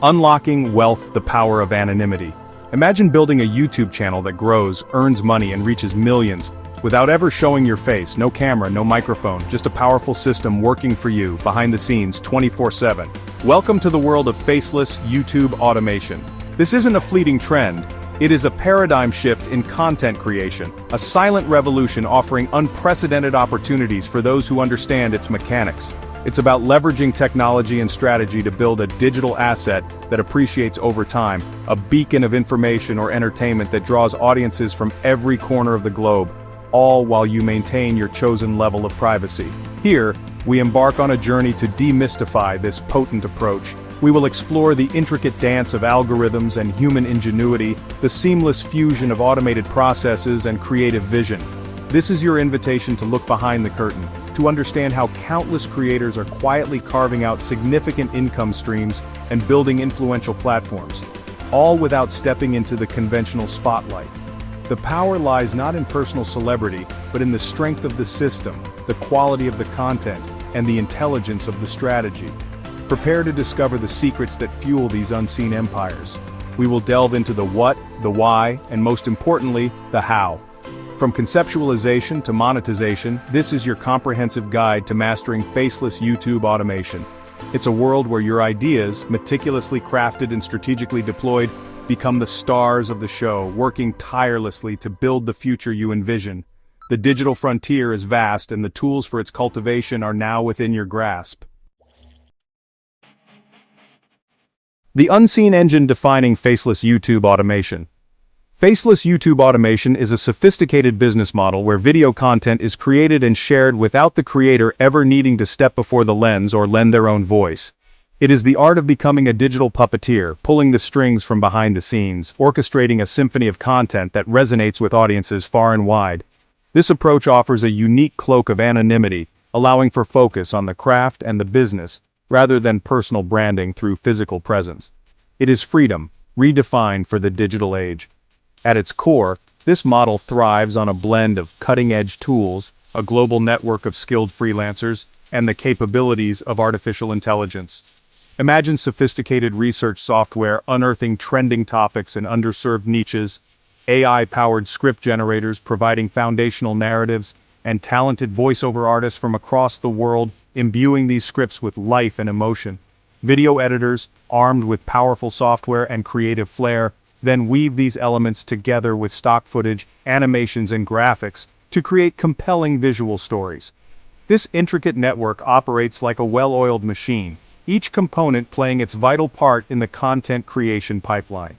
Unlocking wealth, the power of anonymity. Imagine building a YouTube channel that grows, earns money, and reaches millions, without ever showing your face, no camera, no microphone, just a powerful system working for you, behind the scenes, 24/7. Welcome to the world of faceless YouTube automation. This isn't a fleeting trend, it is a paradigm shift in content creation, a silent revolution offering unprecedented opportunities for those who understand its mechanics. It's about leveraging technology and strategy to build a digital asset that appreciates over time, a beacon of information or entertainment that draws audiences from every corner of the globe, all while you maintain your chosen level of privacy. Here, we embark on a journey to demystify this potent approach. We will explore the intricate dance of algorithms and human ingenuity, the seamless fusion of automated processes and creative vision. This is your invitation to look behind the curtain, to understand how countless creators are quietly carving out significant income streams and building influential platforms, all without stepping into the conventional spotlight. The power lies not in personal celebrity, but in the strength of the system, the quality of the content, and the intelligence of the strategy. Prepare to discover the secrets that fuel these unseen empires. We will delve into the what, the why, and most importantly, the how. From conceptualization to monetization, this is your comprehensive guide to mastering faceless YouTube automation. It's a world where your ideas, meticulously crafted and strategically deployed, become the stars of the show, working tirelessly to build the future you envision. The digital frontier is vast, and the tools for its cultivation are now within your grasp. The unseen engine defining faceless YouTube automation. Faceless YouTube automation is a sophisticated business model where video content is created and shared without the creator ever needing to step before the lens or lend their own voice. It is the art of becoming a digital puppeteer, pulling the strings from behind the scenes, orchestrating a symphony of content that resonates with audiences far and wide. This approach offers a unique cloak of anonymity, allowing for focus on the craft and the business, rather than personal branding through physical presence. It is freedom, redefined for the digital age. At its core, this model thrives on a blend of cutting-edge tools, a global network of skilled freelancers, and the capabilities of artificial intelligence. Imagine sophisticated research software unearthing trending topics in underserved niches, AI-powered script generators providing foundational narratives, and talented voiceover artists from across the world imbuing these scripts with life and emotion. Video editors, armed with powerful software and creative flair, then weave these elements together with stock footage, animations, and graphics to create compelling visual stories. This intricate network operates like a well-oiled machine, each component playing its vital part in the content creation pipeline.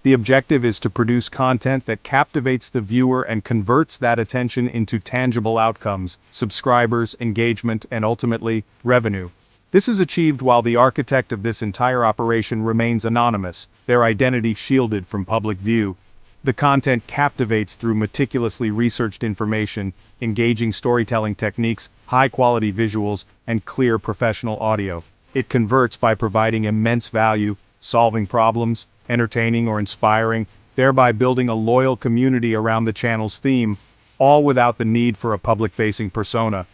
The objective is to produce content that captivates the viewer and converts that attention into tangible outcomes, subscribers, engagement, and ultimately, revenue. This is achieved while the architect of this entire operation remains anonymous, their identity shielded from public view. The content captivates through meticulously researched information, engaging storytelling techniques, high-quality visuals, and clear professional audio. It converts by providing immense value, solving problems, entertaining or inspiring, thereby building a loyal community around the channel's theme, all without the need for a public-facing persona.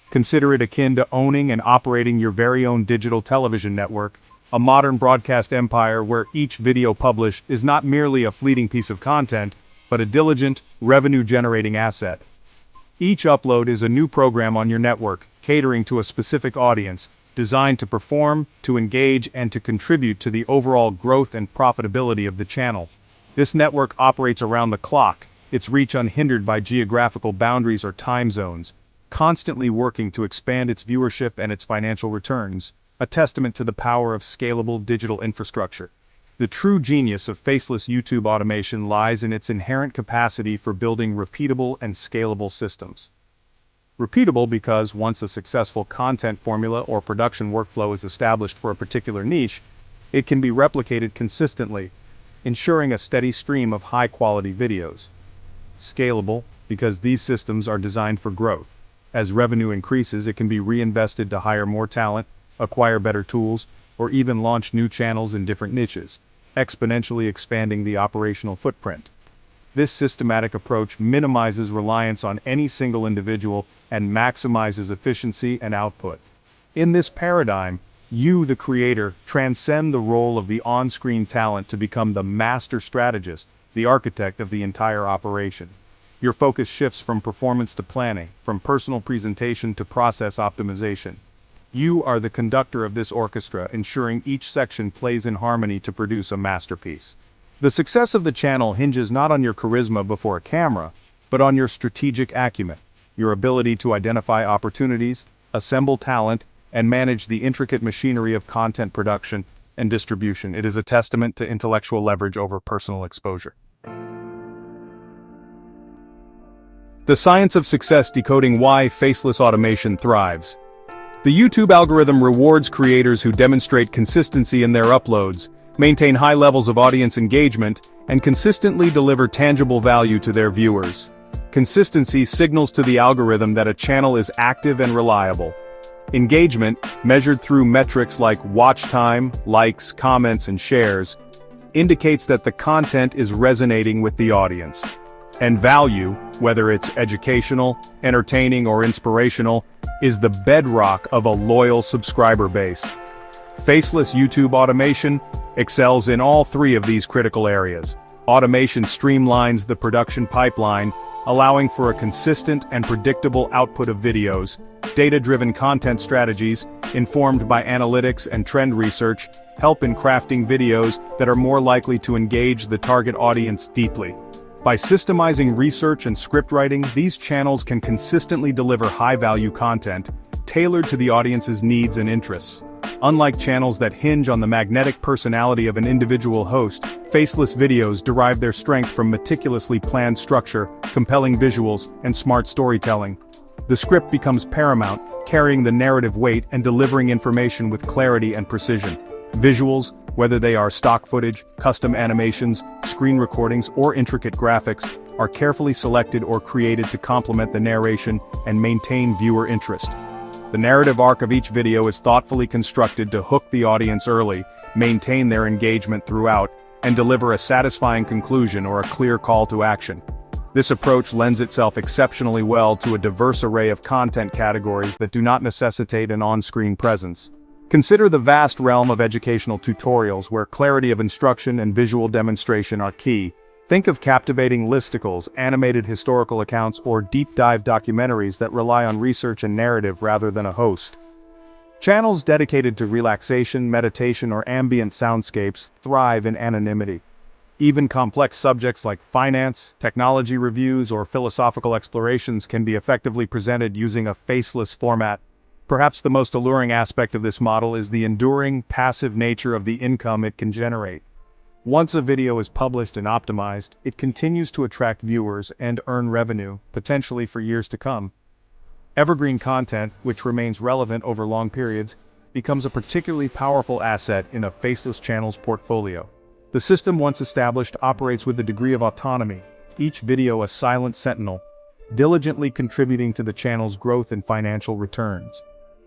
Consider it akin to owning and operating your very own digital television network, a modern broadcast empire where each video published is not merely a fleeting piece of content, but a diligent, revenue-generating asset. Each upload is a new program on your network, catering to a specific audience, designed to perform, to engage, and to contribute to the overall growth and profitability of the channel. This network operates around the clock, its reach unhindered by geographical boundaries or time zones, constantly working to expand its viewership and its financial returns, a testament to the power of scalable digital infrastructure. The true genius of faceless YouTube automation lies in its inherent capacity for building repeatable and scalable systems. Repeatable because once a successful content formula or production workflow is established for a particular niche, it can be replicated consistently, ensuring a steady stream of high-quality videos. Scalable because these systems are designed for growth. As revenue increases, it can be reinvested to hire more talent, acquire better tools, or even launch new channels in different niches, exponentially expanding the operational footprint. This systematic approach minimizes reliance on any single individual and maximizes efficiency and output. In this paradigm, You, the creator, transcend the role of the on-screen talent to become the master strategist, the architect of the entire operation. Your focus shifts from performance to planning, from personal presentation to process optimization. You are the conductor of this orchestra, ensuring each section plays in harmony to produce a masterpiece. The success of the channel hinges not on your charisma before a camera, but on your strategic acumen, your ability to identify opportunities, assemble talent, and manage the intricate machinery of content production and distribution. It is a testament to intellectual leverage over personal exposure. The science of success: decoding why faceless automation thrives. The YouTube algorithm rewards creators who demonstrate consistency in their uploads, maintain high levels of audience engagement, and consistently deliver tangible value to their viewers. Consistency signals to the algorithm that a channel is active and reliable. Engagement, measured through metrics like watch time, likes, comments, and shares, indicates that the content is resonating with the audience. And value, whether it's educational, entertaining, or inspirational, is the bedrock of a loyal subscriber base. Faceless YouTube Automation excels in all three of these critical areas. Automation streamlines the production pipeline, allowing for a consistent and predictable output of videos. Data-driven content strategies, informed by analytics and trend research, help in crafting videos that are more likely to engage the target audience deeply. By systemizing research and script writing, these channels can consistently deliver high-value content, tailored to the audience's needs and interests. Unlike channels that hinge on the magnetic personality of an individual host, faceless videos derive their strength from meticulously planned structure, compelling visuals, and smart storytelling. The script becomes paramount, carrying the narrative weight and delivering information with clarity and precision. Visuals, whether they are stock footage, custom animations, screen recordings, or intricate graphics, are carefully selected or created to complement the narration and maintain viewer interest. The narrative arc of each video is thoughtfully constructed to hook the audience early, maintain their engagement throughout, and deliver a satisfying conclusion or a clear call to action. This approach lends itself exceptionally well to a diverse array of content categories that do not necessitate an on-screen presence. Consider the vast realm of educational tutorials where clarity of instruction and visual demonstration are key. Think of captivating listicles, animated historical accounts, or deep-dive documentaries that rely on research and narrative rather than a host. Channels dedicated to relaxation, meditation, or ambient soundscapes thrive in anonymity. Even complex subjects like finance, technology reviews, or philosophical explorations can be effectively presented using a faceless format. Perhaps the most alluring aspect of this model is the enduring, passive nature of the income it can generate. Once a video is published and optimized, it continues to attract viewers and earn revenue, potentially for years to come. Evergreen content, which remains relevant over long periods, becomes a particularly powerful asset in a faceless channel's portfolio. The system once established operates with a degree of autonomy, each video a silent sentinel, diligently contributing to the channel's growth and financial returns.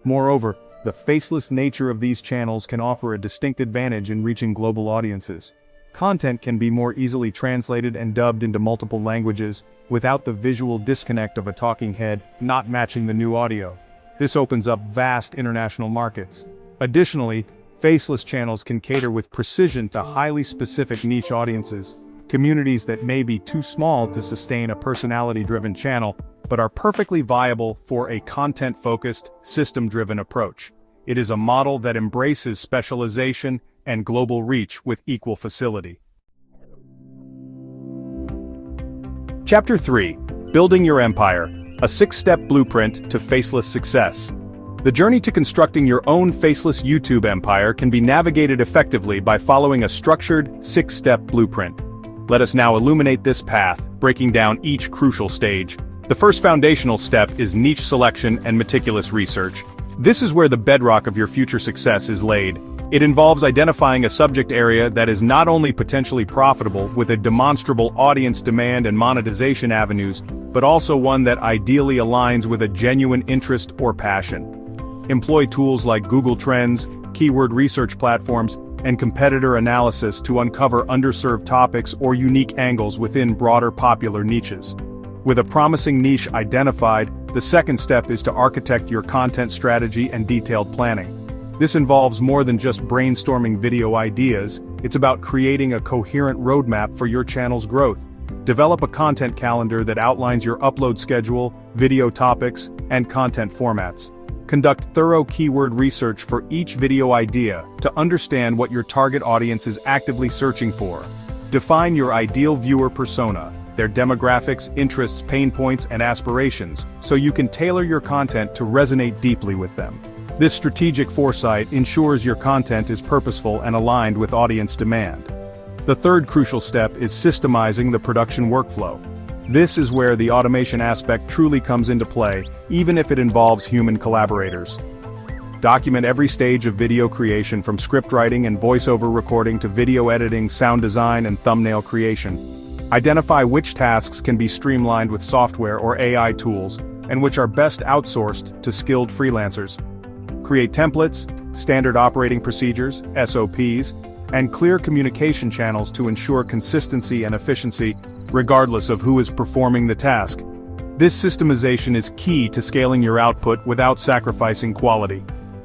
Moreover, the faceless nature of these channels can offer a distinct advantage in reaching global audiences. Content can be more easily translated and dubbed into multiple languages, without the visual disconnect of a talking head not matching the new audio. This opens up vast international markets. Additionally, faceless channels can cater with precision to highly specific niche audiences, communities that may be too small to sustain a personality-driven channel, but are perfectly viable for a content-focused, system-driven approach. It is a model that embraces specialization and global reach with equal facility. Chapter 3: Building Your Empire, a 6-step blueprint to faceless success. The journey to constructing your own faceless YouTube empire can be navigated effectively by following a structured, 6-step blueprint. Let us now illuminate this path, breaking down each crucial stage. The first foundational step is niche selection and meticulous research. This is where the bedrock of your future success is laid. It involves identifying a subject area that is not only potentially profitable with a demonstrable audience demand and monetization avenues, but also one that ideally aligns with a genuine interest or passion. Employ tools like Google Trends, keyword research platforms, and competitor analysis to uncover underserved topics or unique angles within broader popular niches. With a promising niche identified, the second step is to architect your content strategy and detailed planning. This involves more than just brainstorming video ideas, it's about creating a coherent roadmap for your channel's growth. Develop a content calendar that outlines your upload schedule, video topics, and content formats. Conduct thorough keyword research for each video idea to understand what your target audience is actively searching for. Define your ideal viewer persona, their demographics, interests, pain points, and aspirations, so you can tailor your content to resonate deeply with them. This strategic foresight ensures your content is purposeful and aligned with audience demand. The third crucial step is systemizing the production workflow. This is where the automation aspect truly comes into play, even if it involves human collaborators. Document every stage of video creation from script writing and voiceover recording to video editing, sound design, and thumbnail creation. Identify which tasks can be streamlined with software or AI tools, and which are best outsourced to skilled freelancers. Create templates, standard operating procedures, SOPs, and clear communication channels to ensure consistency and efficiency, regardless of who is performing the task. This systemization is key to scaling your output without sacrificing quality.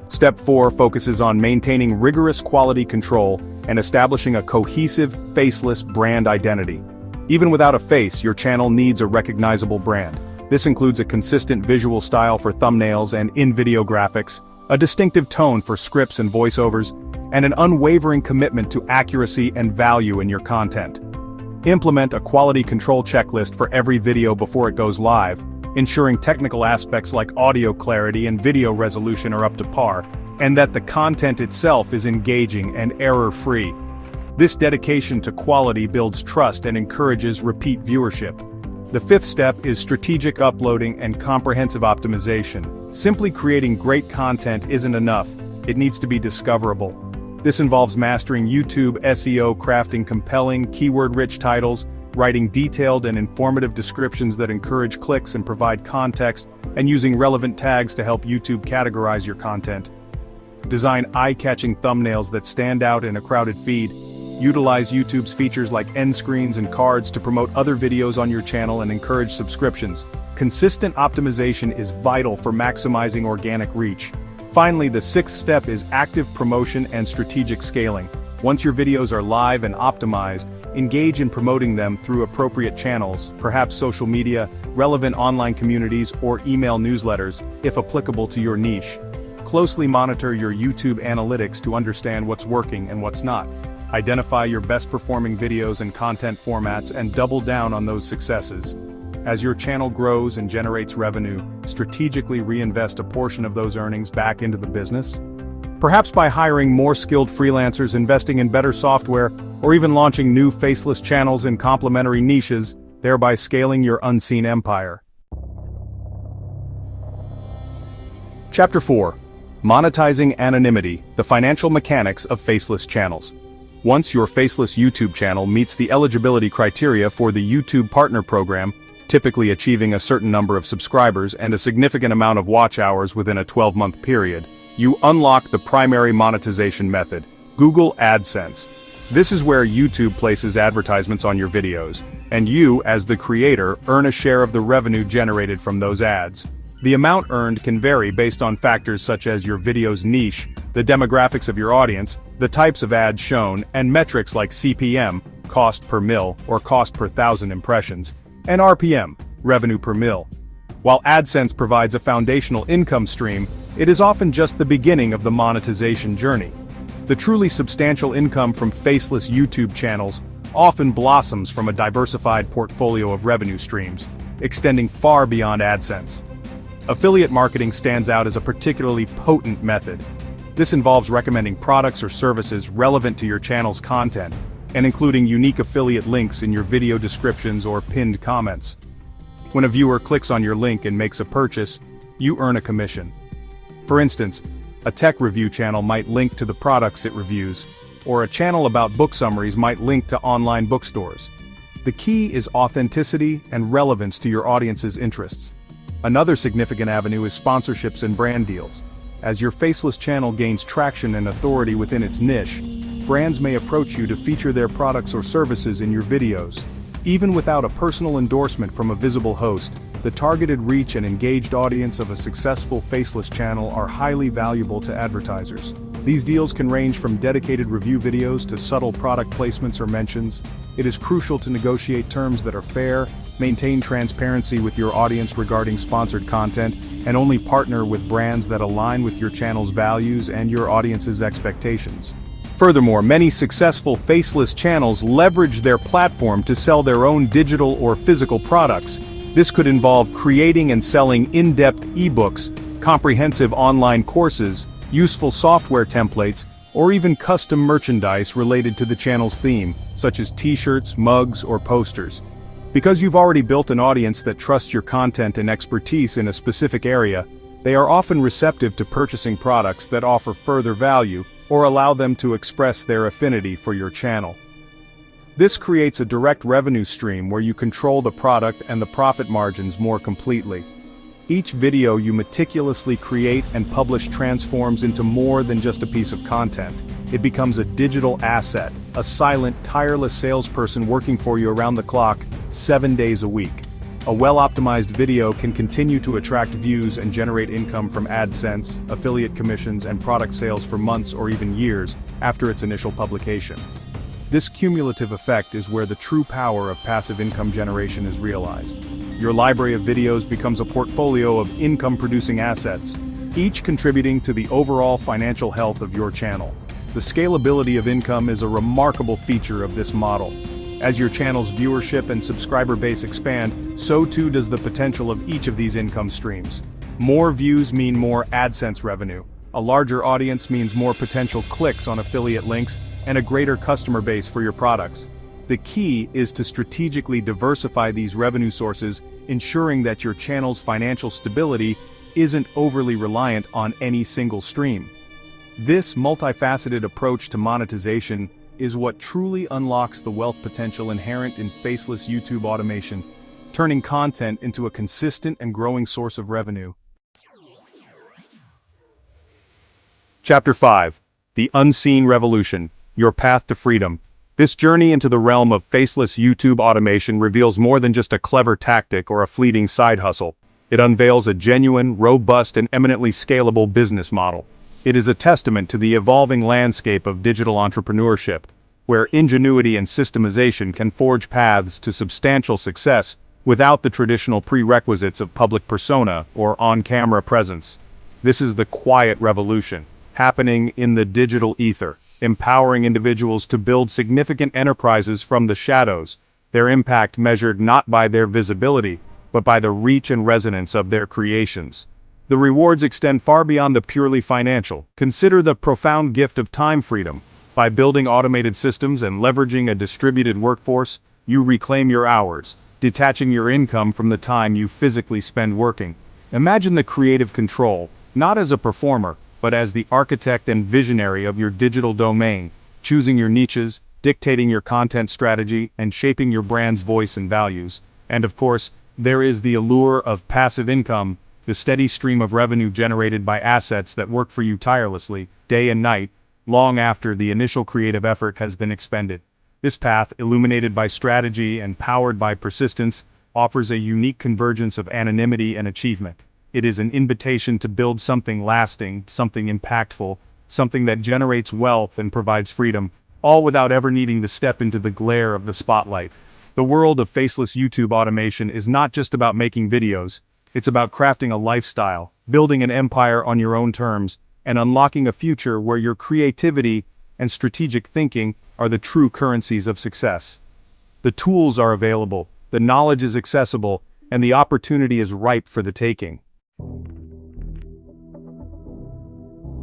Step 4 focuses on maintaining rigorous quality control and establishing a cohesive, faceless brand identity. Even without a face, your channel needs a recognizable brand. This includes a consistent visual style for thumbnails and in-video graphics, a distinctive tone for scripts and voiceovers, and an unwavering commitment to accuracy and value in your content. Implement a quality control checklist for every video before it goes live, ensuring technical aspects like audio clarity and video resolution are up to par, and that the content itself is engaging and error-free. This dedication to quality builds trust and encourages repeat viewership. The fifth step is strategic uploading and comprehensive optimization. Simply creating great content isn't enough, it needs to be discoverable. This involves mastering YouTube SEO, crafting compelling, keyword-rich titles, writing detailed and informative descriptions that encourage clicks and provide context, and using relevant tags to help YouTube categorize your content. Design eye-catching thumbnails that stand out in a crowded feed. Utilize YouTube's features like end screens and cards to promote other videos on your channel and encourage subscriptions. Consistent optimization is vital for maximizing organic reach. Finally, the sixth step is active promotion and strategic scaling. Once your videos are live and optimized, engage in promoting them through appropriate channels, perhaps social media, relevant online communities, or email newsletters, if applicable to your niche. Closely monitor your YouTube analytics to understand what's working and what's not. Identify your best-performing videos and content formats and double down on those successes. As your channel grows and generates revenue, strategically reinvest a portion of those earnings back into the business. Perhaps by hiring more skilled freelancers, investing in better software, or even launching new faceless channels in complementary niches, thereby scaling your unseen empire. Chapter 4. Monetizing Anonymity, the Financial Mechanics of Faceless Channels. Once your faceless YouTube channel meets the eligibility criteria for the YouTube Partner Program, typically achieving a certain number of subscribers and a significant amount of watch hours within a 12-month period, you unlock the primary monetization method, Google AdSense. This is where YouTube places advertisements on your videos, and you, as the creator, earn a share of the revenue generated from those ads. The amount earned can vary based on factors such as your video's niche, the demographics of your audience, the types of ads shown, and metrics like CPM, cost per mil, or cost per thousand impressions, and RPM, revenue per mil. While AdSense provides a foundational income stream, it is often just the beginning of the monetization journey. The truly substantial income from faceless YouTube channels often blossoms from a diversified portfolio of revenue streams, extending far beyond AdSense. Affiliate marketing stands out as a particularly potent method. This involves recommending products or services relevant to your channel's content, and including unique affiliate links in your video descriptions or pinned comments. When a viewer clicks on your link and makes a purchase, you earn a commission. For instance, a tech review channel might link to the products it reviews, or a channel about book summaries might link to online bookstores. The key is authenticity and relevance to your audience's interests. Another significant avenue is sponsorships and brand deals. As your faceless channel gains traction and authority within its niche, brands may approach you to feature their products or services in your videos. Even without a personal endorsement from a visible host, the targeted reach and engaged audience of a successful faceless channel are highly valuable to advertisers. These deals can range from dedicated review videos to subtle product placements or mentions. It is crucial to negotiate terms that are fair, maintain transparency with your audience regarding sponsored content, and only partner with brands that align with your channel's values and your audience's expectations. Furthermore, many successful faceless channels leverage their platform to sell their own digital or physical products. This could involve creating and selling in-depth ebooks, comprehensive online courses, useful software templates, or even custom merchandise related to the channel's theme, such as t-shirts, mugs, or posters. Because you've already built an audience that trusts your content and expertise in a specific area, they are often receptive to purchasing products that offer further value or allow them to express their affinity for your channel. This creates a direct revenue stream where you control the product and the profit margins more completely. Each video you meticulously create and publish transforms into more than just a piece of content. It becomes a digital asset, a silent, tireless salesperson working for you around the clock, 7 days a week. A well-optimized video can continue to attract views and generate income from AdSense, affiliate commissions, and product sales for months or even years after its initial publication. This cumulative effect is where the true power of passive income generation is realized. Your library of videos becomes a portfolio of income-producing assets, each contributing to the overall financial health of your channel. The scalability of income is a remarkable feature of this model. As your channel's viewership and subscriber base expand, so too does the potential of each of these income streams. More views mean more AdSense revenue. A larger audience means more potential clicks on affiliate links and a greater customer base for your products. The key is to strategically diversify these revenue sources, ensuring that your channel's financial stability isn't overly reliant on any single stream. This multifaceted approach to monetization is what truly unlocks the wealth potential inherent in faceless YouTube automation, turning content into a consistent and growing source of revenue. Chapter 5. The Unseen Revolution, Your Path to Freedom. This journey into the realm of faceless YouTube automation reveals more than just a clever tactic or a fleeting side hustle. It unveils a genuine, robust, and eminently scalable business model. It is a testament to the evolving landscape of digital entrepreneurship, where ingenuity and systemization can forge paths to substantial success without the traditional prerequisites of public persona or on-camera presence. This is the quiet revolution, happening in the digital ether, empowering individuals to build significant enterprises from the shadows, their impact measured not by their visibility, but by the reach and resonance of their creations. The rewards extend far beyond the purely financial. Consider the profound gift of time freedom. By building automated systems and leveraging a distributed workforce, you reclaim your hours, detaching your income from the time you physically spend working. Imagine the creative control, not as a performer, but as the architect and visionary of your digital domain, choosing your niches, dictating your content strategy, and shaping your brand's voice and values. And of course, there is the allure of passive income, the steady stream of revenue generated by assets that work for you tirelessly, day and night, long after the initial creative effort has been expended. This path, illuminated by strategy and powered by persistence, offers a unique convergence of anonymity and achievement. It is an invitation to build something lasting, something impactful, something that generates wealth and provides freedom, all without ever needing to step into the glare of the spotlight. The world of faceless YouTube automation is not just about making videos. It's about crafting a lifestyle, building an empire on your own terms, and unlocking a future where your creativity and strategic thinking are the true currencies of success. The tools are available, the knowledge is accessible, and the opportunity is ripe for the taking.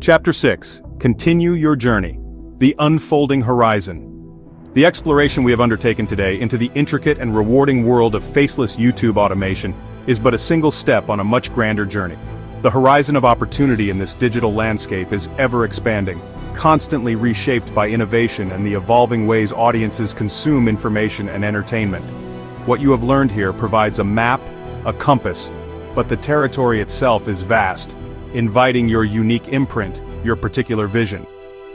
Chapter 6. Continue your journey. The Unfolding Horizon. The exploration we have undertaken today into the intricate and rewarding world of faceless YouTube automation is but a single step on a much grander journey. The horizon of opportunity in this digital landscape is ever expanding, constantly reshaped by innovation and the evolving ways audiences consume information and entertainment. What you have learned here provides a map, a compass, but the territory itself is vast, inviting your unique imprint, your particular vision.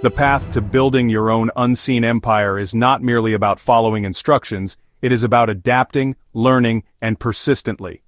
The path to building your own unseen empire is not merely about following instructions, It is about adapting, learning, and persistently